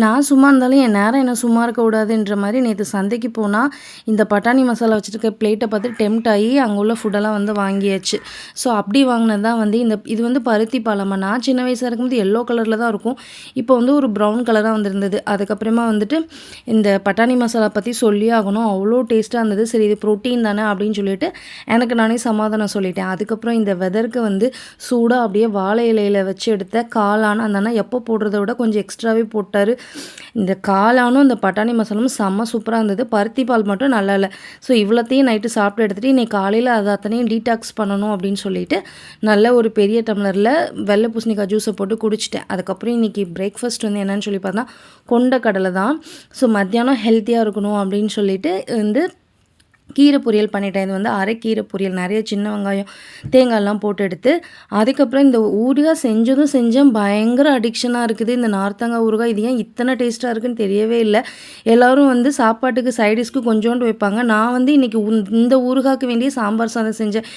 நான் சும்மா இருந்தாலும் என் நேரம் என்ன சும்மா இருக்கக்கூடாதுன்ற மாரி நேத்து சந்தைக்கு போனா, இந்த பட்டாணி மசாலா வச்சிருக்க பிளேட்ட பார்த்து டெம்ப்ட் ஆயி, அங்க உள்ள ஃபுட்டெல்லாம் வந்து வாங்கியாச்சு. ஸோ அப்படி வாங்கினது தான் வந்து இது வந்து பருத்தி பாலம்மா. நான் சின்ன வயசா இருக்கும்போது எல்லோ கலர்ல தான் இருக்கும். இப்போ வந்து ஒரு ப்ரவுன் கலரா வந்திருந்தது. அதுக்கப்புறமா வந்துட்டு இந்த பட்டாணி மசாலா பத்தி சொல்லியே ஆகணும். அவ்வளோ டேஸ்ட்டா இருந்தது. சரி இது புரோட்டீன் தானே அப்படின்னு சொல்லிட்டு, எனக்கு நானே சமாதானம் சொல்லிட்டேன். அதுக்கப்புறம் இந்த வெதருக்கு வந்து சூடா அப்படியே வாழை இலையில வச்சு எடுத்த காளான் அந்த அண்ணா எப்போ போடுறத விட கொஞ்சம் எக்ஸ்ட்ராவே போட்டாரு. இந்த காளானும், இந்த பட்டாணி மசாலாவும் செம்ம சூப்பரா இருந்தது. பருத்தி பால் மட்டும் நல்லா இல்ல. ஸோ இவ்வளத்தையும் நைட்டு சாப்பிட்டு எடுத்துட்டு, இன்னைக்கு காலையில அது அத்தனையும் டீடாக்ஸ் பண்ணணும் அப்படின்னு சொல்லிட்டு, நல்ல ஒரு பெரிய டம்ளர்ல வெள்ளை பூசணிக்காய் ஜூஸை போட்டு குடிச்சிட்டேன். அதுக்கப்புறம் இன்னைக்கு பிரேக்ஃபாஸ்ட் வந்து என்னன்னு சொல்லி பார்த்தா, கொண்ட கடலை தான். ஸோ மத்தியானம் ஹெல்த்தியா இருக்கணும் அப்படின்னு சொல்லிட்டு வந்து கீரை பொரியல் பண்ணிட்டேன். இது வந்து அரைக்கீரை பொரியல். நெறைய சின்ன வெங்காயம், தேங்காய்லாம் போட்டு எடுத்து, அதுக்கப்புறம் இந்த ஊறுகாய் செஞ்சதும் செஞ்சேன். பயங்கர அடிக்ஷனா இருக்குது. இந்த நார்த்தங்காய் ஊறுகாய் இது ஏன் இத்தன டேஸ்ட்டா இருக்குன்னு தெரியவே இல்ல. எல்லாரும் வந்து சாப்பாட்டுக்கு சைட் டிஷ்க்கு கொஞ்சோண்டு வைப்பாங்க. நான் வந்து இன்னைக்கு இந்த ஊறுகாய்க்கு வேண்டிய சாம்பார் சாதம் செஞ்சேன்.